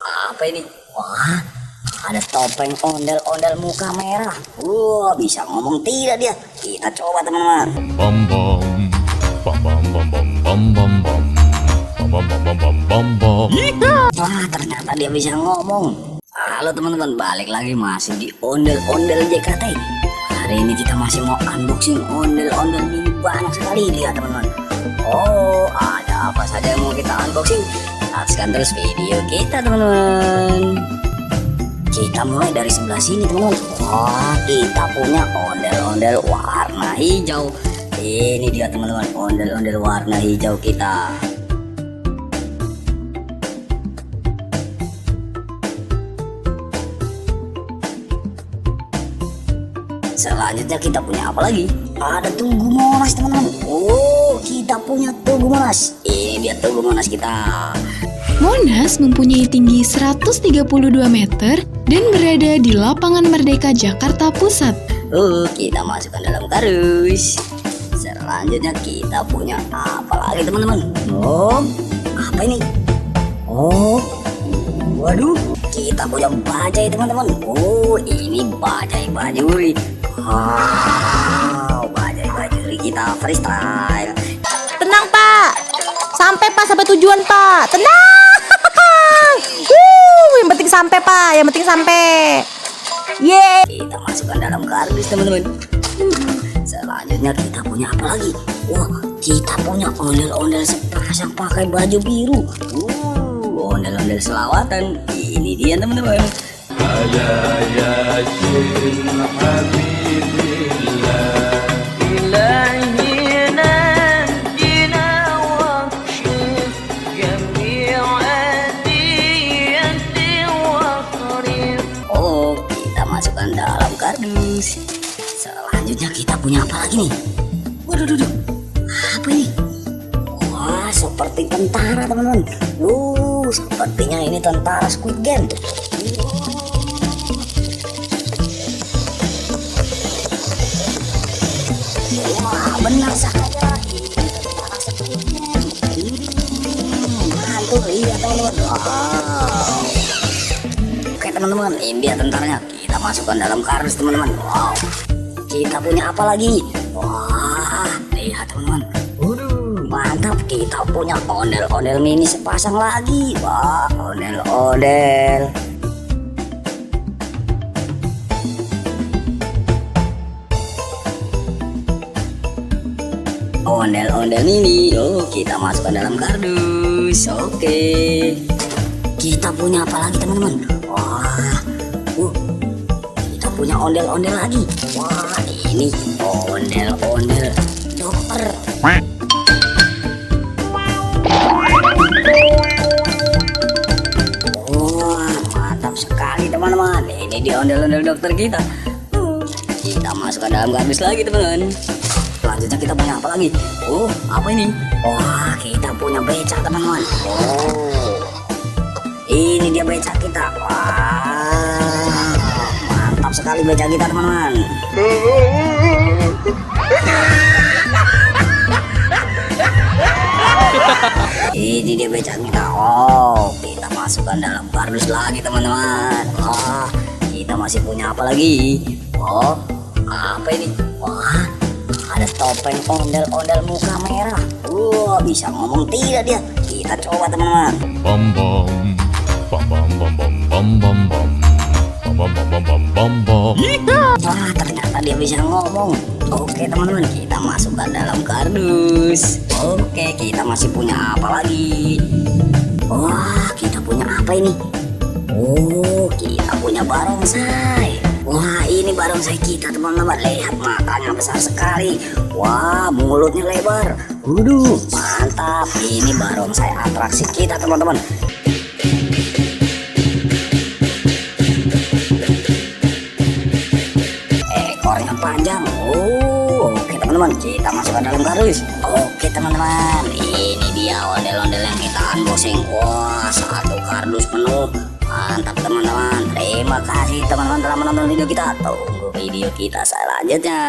apa ini? Wah, ada topeng ondel-ondel muka merah. Wah, bisa ngomong tidak dia. Kita coba teman-teman. Bam bam bam bam bam bam bam bam bam bam bam bam bam bam. Wah, ternyata dia bisa ngomong. Halo teman-teman, balik lagi masih di ondel-ondel JKT. Hari ini kita masih mau unboxing ondel-ondel mini, banyak sekali. Lihat teman-teman. Oh, ada apa saja yang mau kita unboxing? Saksikan terus video kita teman-teman. Kita mulai dari sebelah sini teman-teman. Wah, kita punya ondel-ondel warna hijau. Ini dia teman-teman, ondel-ondel warna hijau kita. Selanjutnya kita punya apa lagi? Ada Tugu Monas teman-teman. Oh, kita punya Tugu Monas. Ini dia Tugu Monas kita. Monas mempunyai tinggi 132 meter dan berada di Lapangan Merdeka Jakarta Pusat. Kita masukkan dalam kardus. Selanjutnya kita punya apa lagi teman-teman? Oh, apa ini? Oh, waduh, kita punya bajai teman-teman. Oh, ini bajai bajuri. Wow, bajai bajuri kita freestyle. Tenang Pak, sampai Pak, sampai tujuan Pak. Tenang. Yang penting sampai Pak, yang penting sampai. Yeay. Kita masukkan dalam kardus teman-teman. Selanjutnya kita punya apa lagi? Wah, kita punya ondel-ondel sepasang pakai baju biru. Ondel-ondel selawatan. Ini dia teman-teman. Oh, kita masukkan dalam kardus. Selanjutnya kita punya apa lagi nih? Waduh, apa ini? Wah, seperti tentara teman-teman. Sepertinya ini tentara Squid Game. Wah, benar saja. Ini tentara Squid Game. Mantul, lihat teman-teman. Wow. Oke teman-teman, ini dia tentaranya. Kita masukkan dalam kardus teman-teman. Wow. Kita punya apa lagi? Wah, lihat teman-teman. Mantap, kita punya ondel-ondel mini sepasang lagi. Wah, ondel-ondel. Ondel-ondel mini. Kita masukkan dalam kardus. Oke. Kita punya apa lagi teman-teman? Wah, kita punya ondel-ondel lagi. Wah, ini ondel-ondel dokter. Wah, mantap sekali teman-teman. Ini dia ondel-ondel dokter kita. Kita masukkan dalam kardus lagi teman-teman. Selanjutnya kita punya apa lagi? Apa ini? Wah, kita punya becak teman-teman. Ini dia becak kita. Wah, mantap sekali becak kita teman-teman. Ini dia becak kita. Kita masukkan dalam kardus lagi teman-teman. Kita masih punya apa lagi? Apa ini? Wah, ada topeng ondel-ondel muka merah. Bisa ngomong tidak dia. Kita coba teman-teman. Bam bam bam bam bam bam bam bam bam bam bam bam bam bam. Wah, ternyata dia bisa ngomong. Oke teman-teman, kita masukkan dalam kardus. Oke, kita masih punya apa lagi? Wah, kita punya apa ini? Kita punya barongsai. Wah, ini barongsai kita teman-teman. Lihat, matanya besar sekali. Wah, mulutnya lebar. Mantap. Ini barongsai atraksi kita teman-teman. Ekornya panjang. Oke teman-teman, kita masukkan dalam kardus. Oke teman-teman, ini dia ondel-ondel yang kita unboxing. Wah, satu kardus penuh. Mantap teman-teman. Terima kasih teman-teman telah menonton video kita. Tunggu video kita selanjutnya.